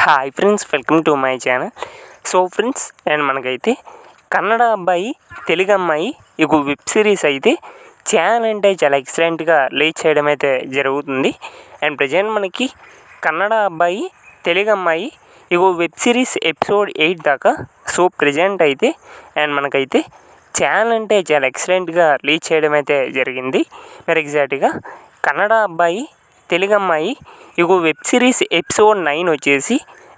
Hi friends, welcome to my channel. So friends, and మనకైతే కన్నడ అబ్బాయి తెలుగు అమ్మాయి ఈ వెబ్ సిరీస్ అయితే చాలా అంటే చాలా ఎక్సలెంట్గా రిలీజ్ చేయడం అయితే జరుగుతుంది. అండ్ ప్రజెంట్ మనకి కన్నడ అబ్బాయి తెలుగు అమ్మాయి ఈ వెబ్ సిరీస్ ఎపిసోడ్ 8 దాకా సో ప్రజెంట్ అయితే అండ్ మనకైతే చాలా అంటే చాలా ఎక్సలెంట్గా రిలీజ్ చేయడం అయితే జరిగింది. మరి ఎగ్జాక్ట్గా కన్నడ అబ్బాయి తెలుగు అమ్మాయి ఈ వెబ్ సిరీస్ ఎపిసోడ్ 9 వచ్చేసి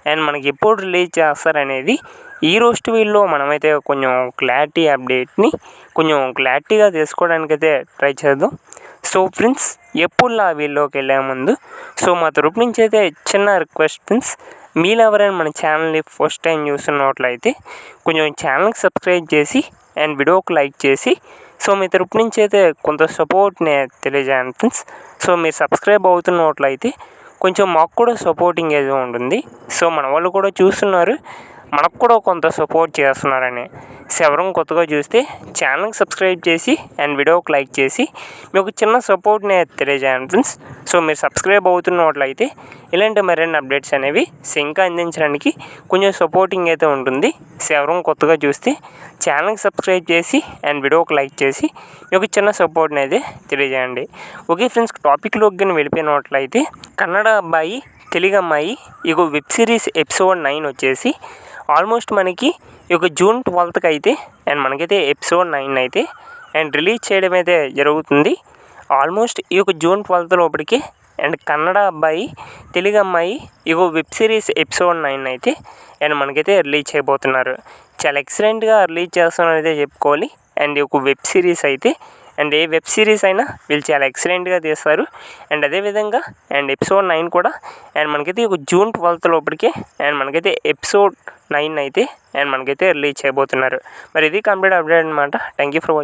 అండ్ మనకి ఎప్పుడు రిలీజ్ చేస్తారనేది ఈ రోజు వీడియోలో మనమైతే కొంచెం క్లారిటీగా తెలుసుకోవడానికైతే ట్రై చేద్దాం. సో ఫ్రెండ్స్, ఎప్పుడు ఆ వీడియోకి వెళ్ళే ముందు సో మా తరపు నుంచి అయితే చిన్న రిక్వెస్ట్ ఫ్రెండ్స్, మీరు ఎవరైనా మన ఛానల్ని ఫస్ట్ టైం చూస్తున్నట్లయితే కొంచెం ఛానల్కి సబ్స్క్రైబ్ చేసి అండ్ వీడియోకి లైక్ చేసి సో మీ తరపు నుంచి అయితే కొంత సపోర్ట్ని తెలియజేయండి ఫ్రెండ్స్. సో మీరు సబ్స్క్రైబ్ అవుతున్నట్లయితే కొంచెం మాకు కూడా సపోర్టింగ్ ఏదో ఉంటుంది. సో మన వాళ్ళు కూడా చూస్తున్నారు, మనకు కూడా కొంత సపోర్ట్ చేస్తున్నారని. సో ఎవరైనా కొత్తగా చూస్తే ఛానల్కి సబ్స్క్రైబ్ చేసి అండ్ వీడియోకి లైక్ చేసి మీకు చిన్న సపోర్ట్ని తెలియజేయండి ఫ్రెండ్స్. సో మీరు సబ్స్క్రైబ్ అవుతున్నట్లయితే ఇలాంటి మరిన్ని అప్డేట్స్ అనేవి ఇంకా అందించడానికి కొంచెం సపోర్టింగ్ అయితే ఉంటుంది. సో ఎవరైనా కొత్తగా చూస్తే ఛానల్కి సబ్స్క్రైబ్ చేసి అండ్ వీడియోకి లైక్ చేసి మీకు చిన్న సపోర్ట్ని అయితే తెలియజేయండి. ఓకే ఫ్రెండ్స్, టాపిక్లోకి కానీ వెళ్ళిపోయినట్లయితే కన్నడ అబ్బాయి తెలుగు అమ్మాయి ఈ వెబ్ సిరీస్ ఎపిసోడ్ 9 వచ్చేసి ఆల్మోస్ట్ మనకి ఈ జూన్ 12th అయితే అండ్ మనకైతే ఎపిసోడ్ 9 అయితే అండ్ రిలీజ్ చేయడం అయితే జరుగుతుంది. ఆల్మోస్ట్ ఈ జూన్ 12th లోపలికి అండ్ కన్నడ అబ్బాయి తెలుగు అమ్మాయి ఈ వెబ్ సిరీస్ ఎపిసోడ్ 9 అయితే అండ్ మనకైతే రిలీజ్ చేయబోతున్నారు. చాలా ఎక్సలెంట్గా రిలీజ్ చేస్తున్నారైతే చెప్పుకోవాలి. అండ్ ఈ వెబ్ సిరీస్ అయితే అండ్ ఏ వెబ్ సిరీస్ అయినా వీళ్ళు చాలా ఎక్సలెంట్గా తీస్తారు. అండ్ అదేవిధంగా అండ్ ఎపిసోడ్ 9 కూడా అండ్ మనకైతే జూన్ 12th లోపలికి అండ్ మనకైతే ఎపిసోడ్ 9 అయితే అండ్ మనకైతే రిలీజ్ చేయబోతున్నారు. మరి ఇది కంప్లీట్ అప్డేట్ అనమాట. Thank you for watching.